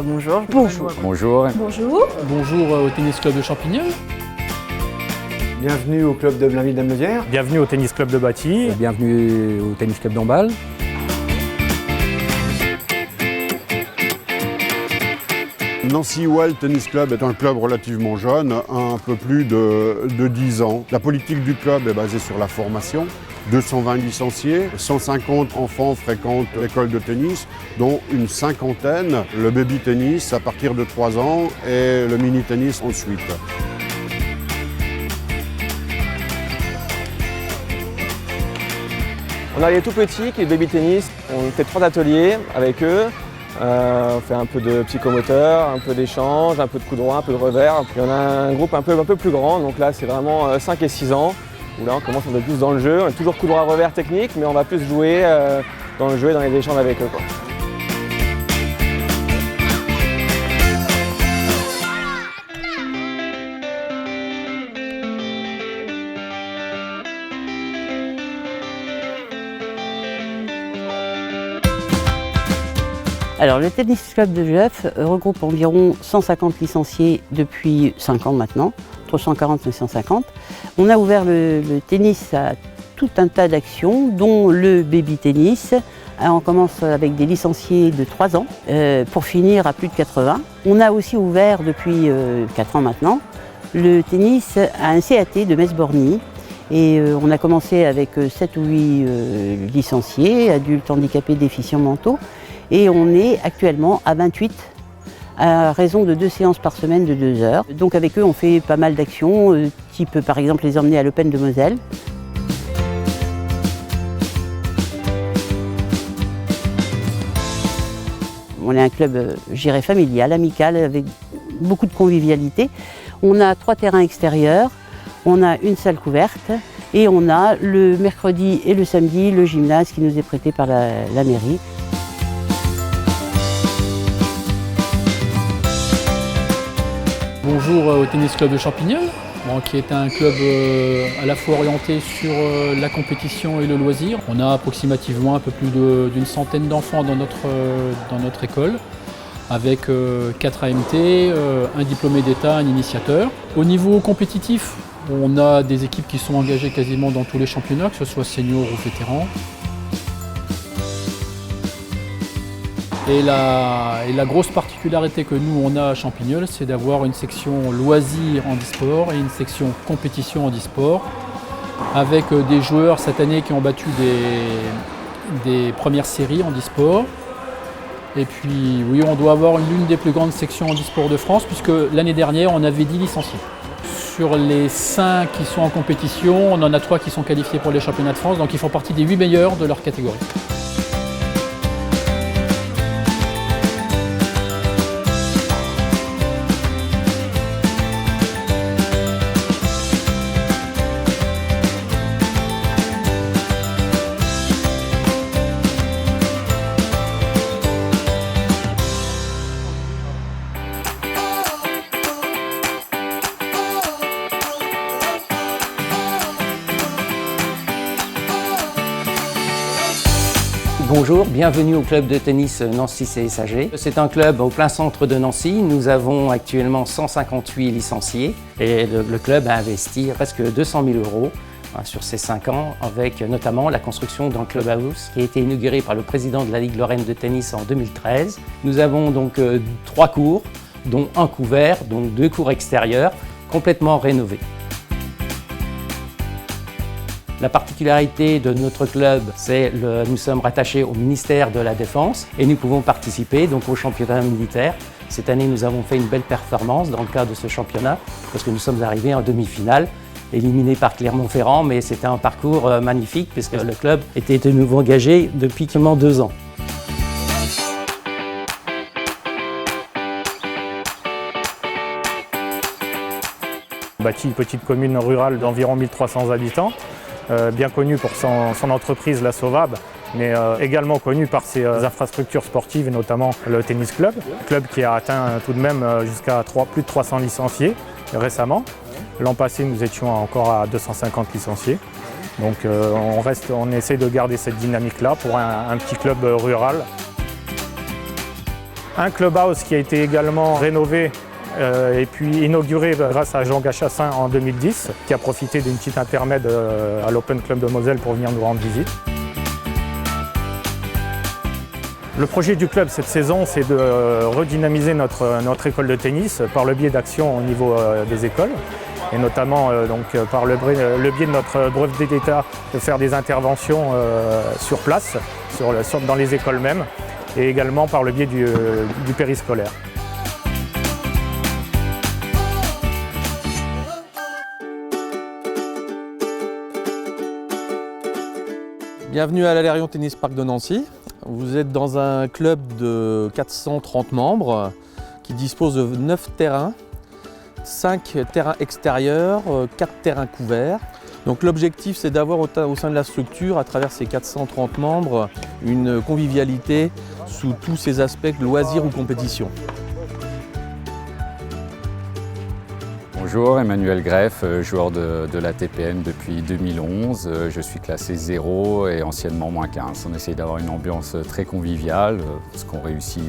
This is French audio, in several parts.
Bonjour. Bonjour. Bonjour. Bonjour. Bonjour au Tennis Club de Champignol. Bienvenue au club de Blainville-Damezières. Bienvenue au Tennis Club de Batty. Bienvenue au Tennis Club d'Ambal. Nancy Well Tennis Club est un club relativement jeune, un peu plus de 10 ans. La politique du club est basée sur la formation. 220 licenciés, 150 enfants fréquentent l'école de tennis, dont une cinquantaine le baby tennis à partir de 3 ans et le mini tennis ensuite. On a les tout petits qui est baby tennis. On fait 3 ateliers avec eux. On fait un peu de psychomoteur, un peu d'échange, un peu de coup droit, un peu de revers. Puis on a un groupe un peu plus grand, donc là c'est vraiment 5 et 6 ans, où là on commence un peu plus dans le jeu. On est toujours coup droit revers technique, mais on va plus jouer dans le jeu et dans les échanges avec eux, quoi. Alors, le Tennis Club de Jeuf regroupe environ 150 licenciés depuis 5 ans maintenant, entre 140 et 150. On a ouvert le tennis à tout un tas d'actions, dont le baby tennis. On commence avec des licenciés de 3 ans pour finir à plus de 80. On a aussi ouvert depuis 4 ans maintenant le tennis à un CAT de Metz-Borny. Et on a commencé avec 7 ou 8 licenciés, adultes handicapés, déficients mentaux. Et on est actuellement à 28 à raison de 2 séances par semaine de 2 heures. Donc avec eux on fait pas mal d'actions, type par exemple les emmener à l'Open de Moselle. On est un club, je dirais, familial, amical, avec beaucoup de convivialité. On a 3 terrains extérieurs, on a une salle couverte et on a le mercredi et le samedi le gymnase qui nous est prêté par la mairie. Bonjour au Tennis Club de Champignol, qui est un club à la fois orienté sur la compétition et le loisir. On a approximativement un peu plus d'une centaine d'enfants dans notre école, avec 4 AMT, un diplômé d'État, un initiateur. Au niveau compétitif, on a des équipes qui sont engagées quasiment dans tous les championnats, que ce soit seniors ou vétérans. Et la grosse particularité que nous on a à Champignol, c'est d'avoir une section loisirs handisport et une section compétition handisport, avec des joueurs cette année qui ont battu des premières séries handisport. Et puis oui, on doit avoir l'une des plus grandes sections handisport de France, puisque l'année dernière on avait 10 licenciés. Sur les 5 qui sont en compétition, on en a 3 qui sont qualifiés pour les championnats de France, donc ils font partie des 8 meilleurs de leur catégorie. Bonjour, bienvenue au club de tennis Nancy CSAG. C'est un club au plein centre de Nancy. Nous avons actuellement 158 licenciés et le club a investi presque 200 000 € sur ces 5 ans, avec notamment la construction d'un clubhouse qui a été inauguré par le président de la Ligue Lorraine de tennis en 2013. Nous avons donc 3 cours, dont un couvert, donc 2 cours extérieurs, complètement rénovés. La particularité de notre club, c'est que nous sommes rattachés au ministère de la Défense et nous pouvons participer donc au championnat militaire. Cette année, nous avons fait une belle performance dans le cadre de ce championnat parce que nous sommes arrivés en demi-finale, éliminés par Clermont-Ferrand, mais c'était un parcours magnifique puisque le club était de nouveau engagé depuis seulement 2 ans. Batty, une petite commune rurale d'environ 1300 habitants. Bien connu pour son entreprise La Sauvab, mais également connu par ses infrastructures sportives et notamment le tennis club. Club qui a atteint tout de même jusqu'à plus de 300 licenciés récemment. L'an passé, nous étions encore à 250 licenciés. Donc on essaie de garder cette dynamique-là pour un petit club rural. Un clubhouse qui a été également rénové et puis inauguré grâce à Jean Gachassin en 2010, qui a profité d'une petite intermède à l'Open Club de Moselle pour venir nous rendre visite. Le projet du club cette saison, c'est de redynamiser notre école de tennis par le biais d'actions au niveau des écoles, et notamment par le biais de notre brevet d'État de faire des interventions sur place, dans les écoles mêmes, et également par le biais du périscolaire. Bienvenue à l'Alérion Tennis Park de Nancy. Vous êtes dans un club de 430 membres qui dispose de 9 terrains, 5 terrains extérieurs, 4 terrains couverts. Donc l'objectif, c'est d'avoir au sein de la structure, à travers ces 430 membres, une convivialité sous tous ces aspects, loisirs ou compétition. Bonjour, Emmanuel Greff, joueur de la TPN depuis 2011. Je suis classé 0 et anciennement -15. On essaye d'avoir une ambiance très conviviale, ce qu'on réussit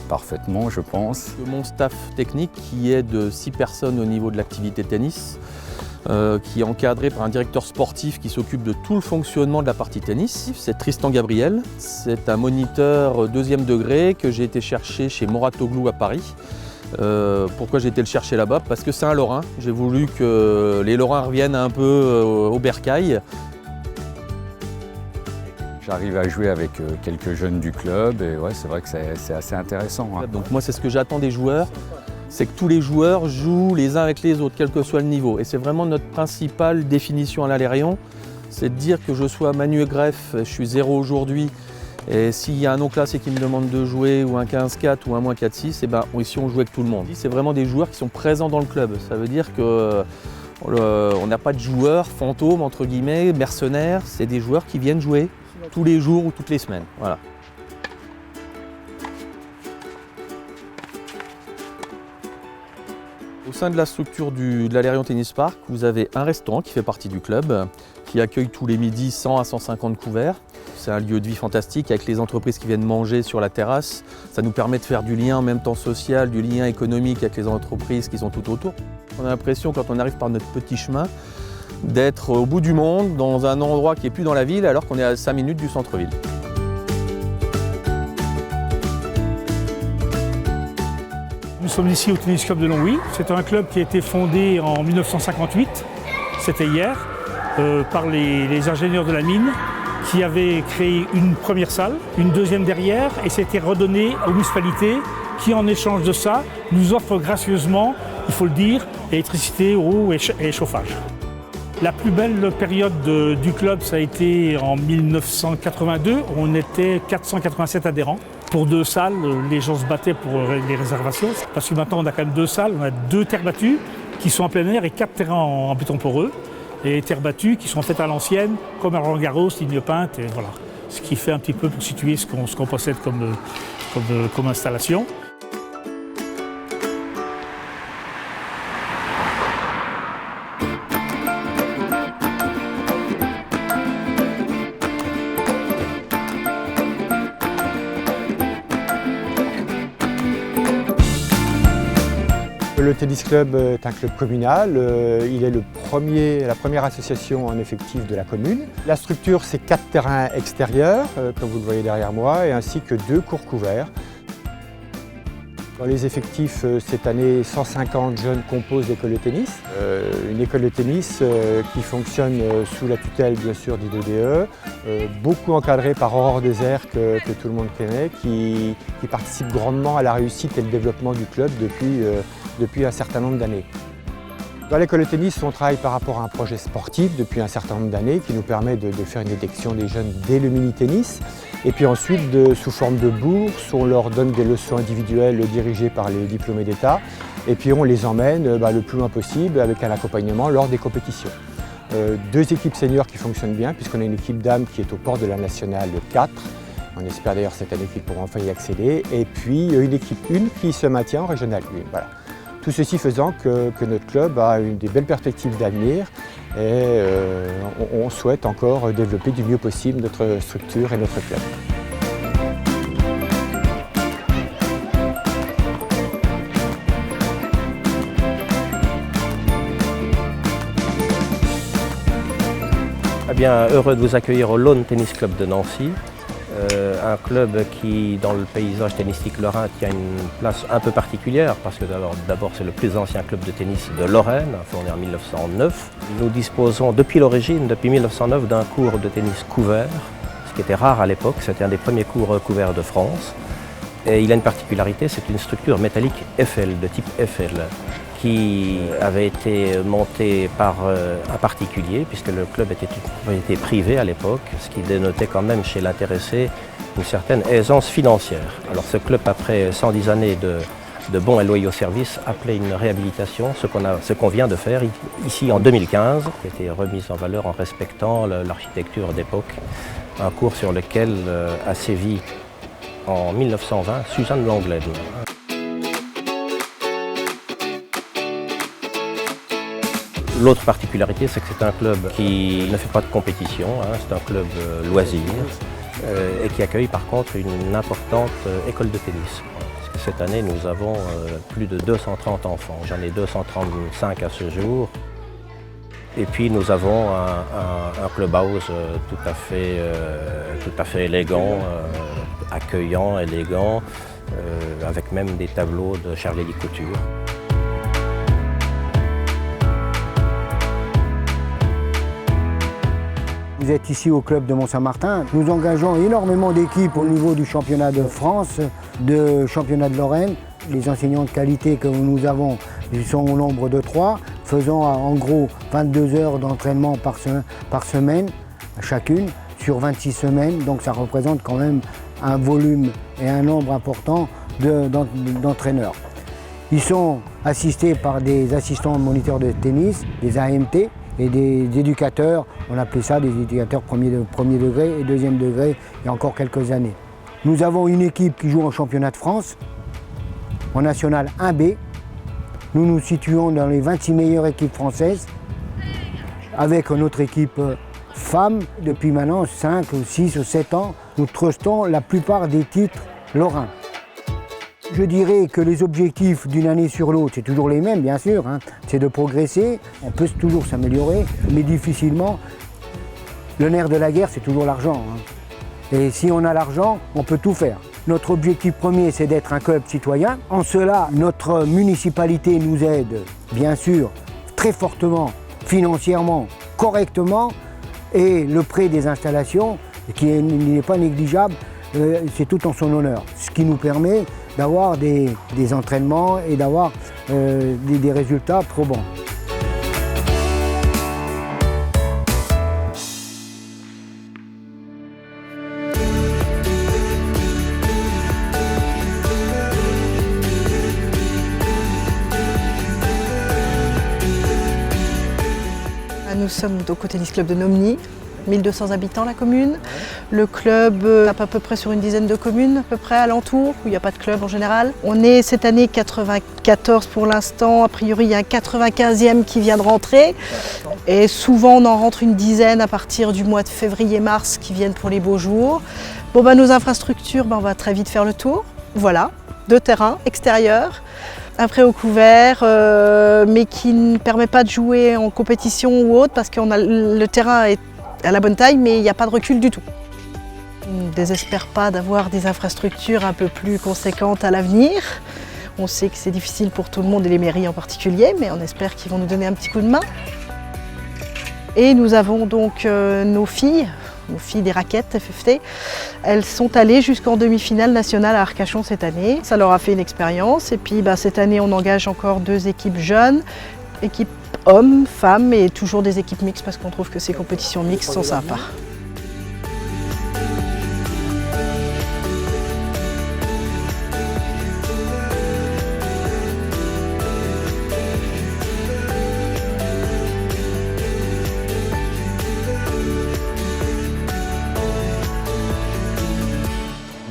parfaitement, je pense. Mon staff technique, qui est de 6 personnes au niveau de l'activité tennis, qui est encadré par un directeur sportif qui s'occupe de tout le fonctionnement de la partie tennis. C'est Tristan Gabriel, c'est un moniteur 2e degré que j'ai été chercher chez Moratoglou à Paris. Pourquoi j'ai été le chercher là-bas? Parce que c'est un Lorrain. J'ai voulu que les Lorrains reviennent un peu au bercail. J'arrive à jouer avec quelques jeunes du club et ouais, c'est vrai que c'est assez intéressant. Hein. Donc moi, c'est ce que j'attends des joueurs, c'est que tous les joueurs jouent les uns avec les autres, quel que soit le niveau. Et c'est vraiment notre principale définition à l'Alérion, c'est de dire que je sois Emmanuel Greff, je suis 0 aujourd'hui, et s'il y a un non classé qui me demande de jouer, ou un 15-4 ou un -4-6, et ben ici on joue avec tout le monde. C'est vraiment des joueurs qui sont présents dans le club. Ça veut dire qu'on n'a pas de joueurs fantômes, entre guillemets, mercenaires. C'est des joueurs qui viennent jouer tous les jours ou toutes les semaines. Voilà. Au sein de la structure de l'Alérion Tennis Park, vous avez un restaurant qui fait partie du club, qui accueille tous les midis 100 à 150 couverts. C'est un lieu de vie fantastique avec les entreprises qui viennent manger sur la terrasse. Ça nous permet de faire du lien en même temps social, du lien économique avec les entreprises qui sont tout autour. On a l'impression, quand on arrive par notre petit chemin, d'être au bout du monde, dans un endroit qui n'est plus dans la ville, alors qu'on est à 5 minutes du centre-ville. Nous sommes ici au Tennis Club de Longwy. C'est un club qui a été fondé en 1958, c'était hier, par les ingénieurs de la mine qui avaient créé une première salle, une deuxième derrière, et c'était redonné aux municipalités qui, en échange de ça, nous offrent gracieusement, il faut le dire, électricité, eau et chauffage. La plus belle période du club, ça a été en 1982. On était 487 adhérents. Pour 2 salles, les gens se battaient pour les réservations. Parce que maintenant, on a quand même 2 salles. On a 2 terres battues qui sont en plein air et 4 terrains en béton poreux. Et terres battues qui sont faites à l'ancienne, comme à Roland-Garros, ligne peinte. Et voilà. Ce qui fait un petit peu pour situer ce qu'on possède comme installation. Le Tennis Club est un club communal, il est la première association en effectif de la commune. La structure, c'est 4 terrains extérieurs, comme vous le voyez derrière moi, et ainsi que 2 cours couverts. Dans les effectifs, cette année, 150 jeunes composent l'école de tennis. Une école de tennis qui fonctionne sous la tutelle, bien sûr, d'IDDE, beaucoup encadrée par Aurore Désert, que tout le monde connaît, qui participe grandement à la réussite et le développement du club depuis un certain nombre d'années. Dans l'école de tennis, on travaille par rapport à un projet sportif depuis un certain nombre d'années qui nous permet de faire une détection des jeunes dès le mini-tennis. Et puis ensuite, sous forme de bourse, on leur donne des leçons individuelles dirigées par les diplômés d'État. Et puis on les emmène le plus loin possible avec un accompagnement lors des compétitions. 2 équipes seniors qui fonctionnent bien puisqu'on a une équipe dames qui est au port de la Nationale 4. On espère d'ailleurs cette année qu'ils pourront enfin y accéder. Et puis une équipe 1 qui se maintient en Régionale 1. Voilà. Tout ceci faisant que notre club a des belles perspectives d'avenir et on souhaite encore développer du mieux possible notre structure et notre club. Eh bien, heureux de vous accueillir au Laune Tennis Club de Nancy, un club qui, dans le paysage tennistique lorrain, tient une place un peu particulière parce que d'abord c'est le plus ancien club de tennis de Lorraine, fondé en 1909. Nous disposons depuis l'origine, depuis 1909, d'un cours de tennis couvert, ce qui était rare à l'époque, c'était un des premiers cours couverts de France. Et il a une particularité, c'est une structure métallique Eiffel, de type Eiffel, qui avait été montée par un particulier, puisque le club était une propriété privée à l'époque, ce qui dénotait quand même chez l'intéressé une certaine aisance financière. Alors ce club, après 110 années de bons et loyaux services, appelait une réhabilitation, ce qu'on vient de faire ici en 2015, qui a été remise en valeur en respectant l'architecture d'époque, un cours sur lequel a sévi en 1920 Suzanne Lenglen. L'autre particularité, c'est que c'est un club qui ne fait pas de compétition, c'est un club loisir et qui accueille par contre une importante école de tennis. Parce que cette année, nous avons plus de 230 enfants. J'en ai 235 à ce jour. Et puis nous avons un clubhouse tout à fait élégant, accueillant, élégant, avec même des tableaux de Charlélie Couture. Vous êtes ici au club de Mont-Saint-Martin. Nous engageons énormément d'équipes au niveau du championnat de France, de championnat de Lorraine. Les enseignants de qualité que nous avons, ils sont au nombre de 3, faisant en gros 22 heures d'entraînement par semaine chacune, sur 26 semaines. Donc ça représente quand même un volume et un nombre important d'entraîneurs. Ils sont assistés par des assistants moniteurs de tennis, des AMT, et des éducateurs, on appelait ça des éducateurs premier degré et deuxième degré il y a encore quelques années. Nous avons une équipe qui joue en championnat de France, en national 1B. Nous nous situons dans les 26 meilleures équipes françaises, avec notre équipe femmes. Depuis maintenant 5 ou 6 ou 7 ans, nous trustons la plupart des titres lorrains. Je dirais que les objectifs d'une année sur l'autre, c'est toujours les mêmes bien sûr, c'est de progresser, on peut toujours s'améliorer, mais difficilement. Le nerf de la guerre, c'est toujours l'argent. Et si on a l'argent, on peut tout faire. Notre objectif premier, c'est d'être un club citoyen. En cela, notre municipalité nous aide, bien sûr, très fortement, financièrement, correctement, et le prêt des installations, qui n'est pas négligeable, c'est tout en son honneur, ce qui nous permet d'avoir des entraînements et d'avoir des résultats probants. Nous sommes donc au Tennis Club de Nomny. 1200 habitants la commune. Le club tape à peu près sur une dizaine de communes, à peu près alentour, où il n'y a pas de club en général. On est cette année 94 pour l'instant, a priori il y a un 95e qui vient de rentrer. Et souvent on en rentre une dizaine à partir du mois de février-mars qui viennent pour les beaux jours. Bon, nos infrastructures, on va très vite faire le tour. Voilà, 2 terrains extérieurs. Un pré au couvert, mais qui ne permet pas de jouer en compétition ou autre parce que le terrain est à la bonne taille, mais il n'y a pas de recul du tout. On ne désespère pas d'avoir des infrastructures un peu plus conséquentes à l'avenir. On sait que c'est difficile pour tout le monde et les mairies en particulier, mais on espère qu'ils vont nous donner un petit coup de main. Et nous avons donc nos filles des raquettes FFT. Elles sont allées jusqu'en demi-finale nationale à Arcachon cette année. Ça leur a fait une expérience. Et puis cette année, on engage encore 2 équipes jeunes, équipes hommes, femmes et toujours des équipes mixtes parce qu'on trouve que ces compétitions mixtes sont sympas.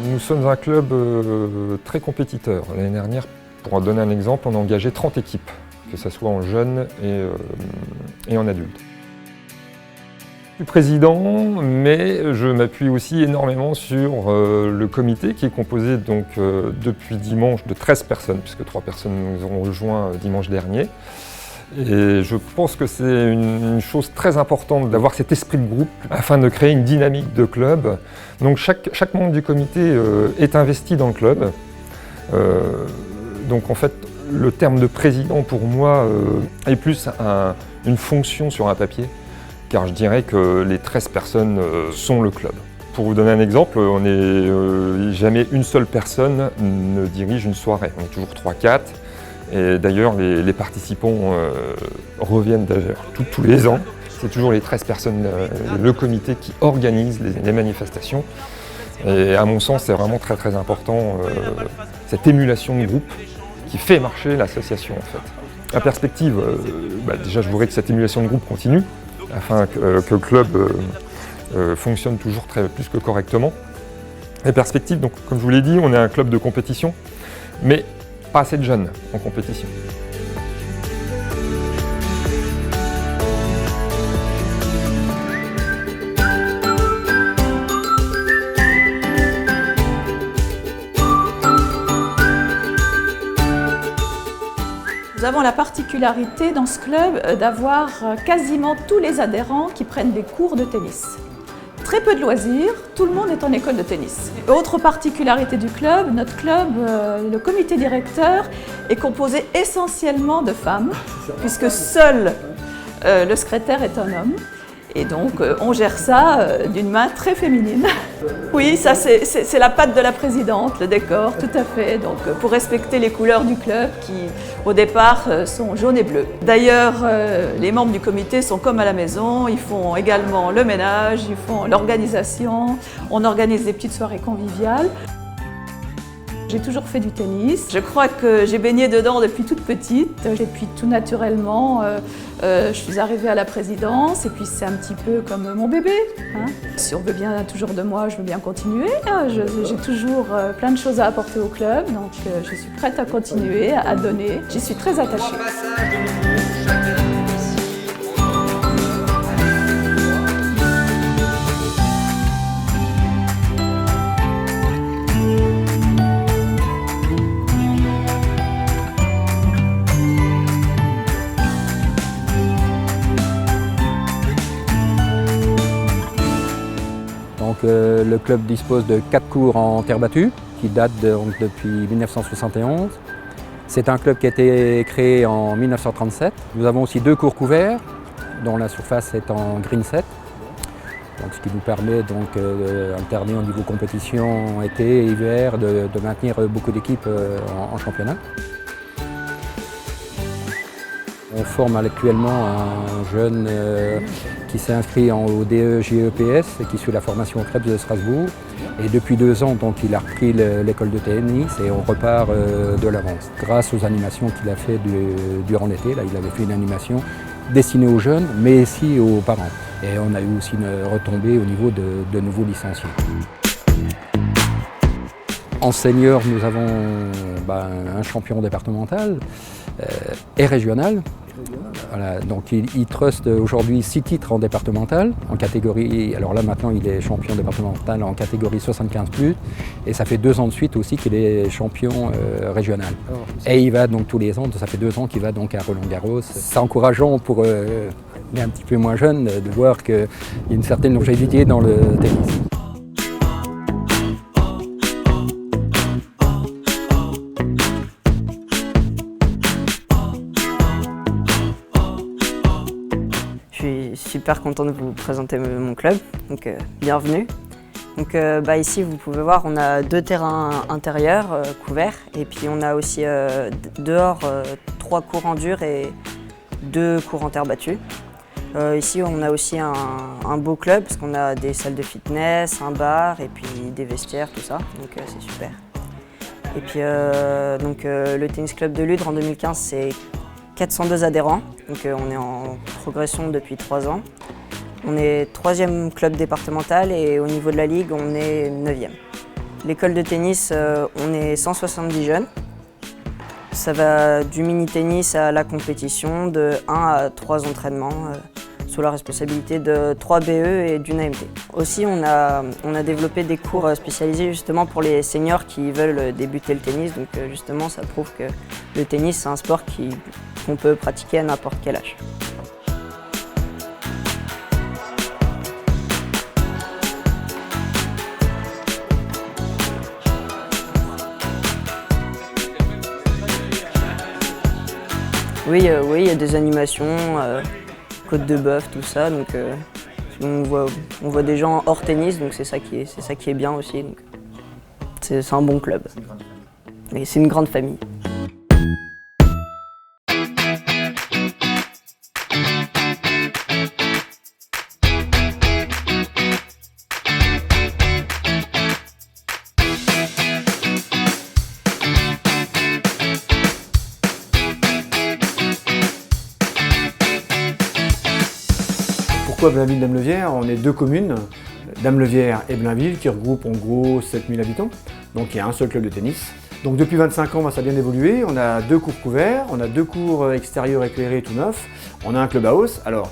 Nous sommes un club très compétiteur. L'année dernière, pour en donner un exemple, on a engagé 30 équipes, que ce soit en jeunes et en adultes. Je suis président, mais je m'appuie aussi énormément sur le comité qui est composé donc, depuis dimanche de 13 personnes, puisque 3 personnes nous ont rejoints dimanche dernier. Et je pense que c'est une chose très importante d'avoir cet esprit de groupe afin de créer une dynamique de club. Donc chaque membre du comité est investi dans le club. Donc en fait, le terme de président pour moi est plus une fonction sur un papier, car je dirais que les 13 personnes sont le club. Pour vous donner un exemple, jamais une seule personne ne dirige une soirée. On est toujours 3-4. Et d'ailleurs, les participants reviennent d'ailleurs tous les ans. C'est toujours les 13 personnes, le comité qui organise les manifestations. Et à mon sens, c'est vraiment très très important, cette émulation de groupe qui fait marcher l'association en fait. La perspective, déjà je voudrais que cette émulation de groupe continue, afin que le club fonctionne toujours plus que correctement. Les perspectives, donc, comme je vous l'ai dit, on est un club de compétition, mais pas assez de jeunes en compétition. Nous avons la particularité dans ce club d'avoir quasiment tous les adhérents qui prennent des cours de tennis. Très peu de loisirs, tout le monde est en école de tennis. Autre particularité du club, notre club, le comité directeur, est composé essentiellement de femmes, puisque seul le secrétaire est un homme. Et donc on gère ça d'une main très féminine. Oui, ça c'est la patte de la présidente, le décor, tout à fait. Donc pour respecter les couleurs du club qui au départ sont jaunes et bleues. D'ailleurs, les membres du comité sont comme à la maison, ils font également le ménage, ils font l'organisation, on organise des petites soirées conviviales. J'ai toujours fait du tennis. Je crois que j'ai baigné dedans depuis toute petite. Et puis tout naturellement, je suis arrivée à la présidence et puis c'est un petit peu comme mon bébé. Hein. Si on veut bien toujours de moi, je veux bien continuer. J'ai toujours plein de choses à apporter au club, donc je suis prête à continuer, à donner. J'y suis très attachée. Le club dispose de 4 cours en terre battue qui datent depuis 1971. C'est un club qui a été créé en 1937. Nous avons aussi 2 cours couverts dont la surface est en green set. Donc, ce qui nous permet d'alterner au niveau compétition été et hiver, de maintenir beaucoup d'équipes en championnat. On forme actuellement un jeune qui s'est inscrit au DE GEPS et qui suit la formation au Krebs de Strasbourg. Et depuis 2 ans, donc, il a repris l'école de tennis et on repart de l'avance. Grâce aux animations qu'il a fait durant l'été, là, il avait fait une animation destinée aux jeunes, mais aussi aux parents. Et on a eu aussi une retombée au niveau de nouveaux licenciés. En senior, nous avons un champion départemental et régional. Voilà, donc il truste aujourd'hui 6 titres en départemental, en catégorie, alors là maintenant il est champion départemental en catégorie 75+, et ça fait 2 ans de suite aussi qu'il est champion régional. Et il va donc tous les ans, ça fait 2 ans qu'il va donc à Roland-Garros. C'est encourageant pour les un petit peu moins jeunes de voir qu'il y a une certaine longévité dans le tennis. Je suis super content de vous présenter mon club, donc bienvenue. Donc ici vous pouvez voir, on a 2 terrains intérieurs couverts et puis on a aussi dehors 3 cours en dur et 2 cours en terre battue. Ici on a aussi un beau club parce qu'on a des salles de fitness, un bar et puis des vestiaires, tout ça, donc c'est super. Et puis le tennis club de Ludre en 2015 c'est 402 adhérents, donc on est en progression depuis 3 ans. On est 3e club départemental et au niveau de la ligue, on est 9e. L'école de tennis, on est 170 jeunes. Ça va du mini-tennis à la compétition, de 1 à 3 entraînements sous la responsabilité de 3 BE et d'une AMT. Aussi, on a développé des cours spécialisés justement pour les seniors qui veulent débuter le tennis. Donc justement, ça prouve que le tennis, c'est un sport qu'on peut pratiquer à n'importe quel âge. Oui, il y a des animations, côte de bœuf, tout ça. Donc, on voit des gens hors tennis, donc c'est ça qui est bien aussi. C'est un bon club. Et c'est une grande famille. Pourquoi Blainville-Damelevière? On est 2 communes, Damelevière et Blainville, qui regroupent en gros 7000 habitants. Donc il y a un seul club de tennis. Donc depuis 25 ans, ça a bien évolué. On a 2 cours couverts, on a 2 cours extérieurs éclairés tout neufs. On a un clubhouse. Alors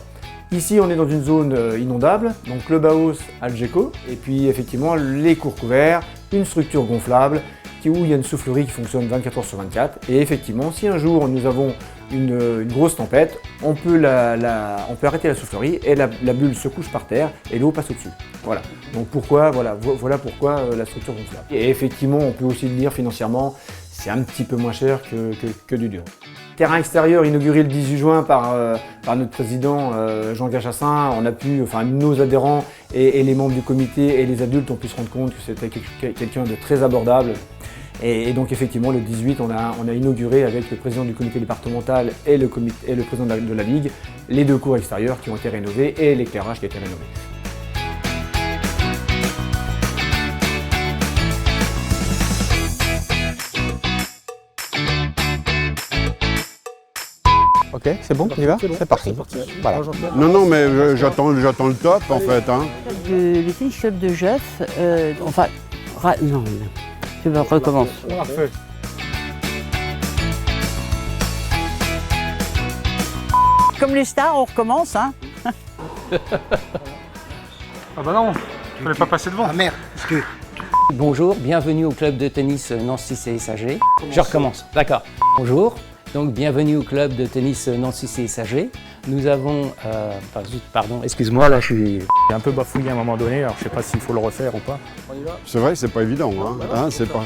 ici, on est dans une zone inondable, donc clubhouse Algeco. Et puis effectivement, les cours couverts, une structure gonflable, où il y a une soufflerie qui fonctionne 24 heures sur 24. Et effectivement, si un jour nous avons une grosse tempête, on peut arrêter la soufflerie et la bulle se couche par terre et l'eau passe au-dessus. Voilà. Donc voilà pourquoi la structure gonflable. Et effectivement, on peut aussi le dire financièrement, c'est un petit peu moins cher que du dur. Terrain extérieur inauguré le 18 juin par notre président Jean Gachassin. On a pu, nos adhérents et les membres du comité et les adultes ont pu se rendre compte que c'était quelqu'un de très abordable. Et donc effectivement, le 18, on a inauguré avec le président du comité départemental et le président de la Ligue les 2 cours extérieurs qui ont été rénovés et l'éclairage qui a été rénové. Ok, c'est bon, on y va? C'est parti. Voilà. Non, mais j'attends le top en fait. Hein. Le tennis club de Jeuf, non, je recommence. Parfait. Comme les stars, on recommence, hein. Ah bah non, je voulais pas passer devant. Ah merde, Bonjour, bienvenue au club de tennis Nancy CSAG. Je recommence, d'accord. Bonjour, donc bienvenue au club de tennis Nancy CSAG. Nous avons... pardon, excuse-moi, là je suis... J'ai un peu bafouillé à un moment donné, alors je sais pas s'il faut le refaire ou pas. C'est vrai, c'est pas évident. Hein. C'est pas...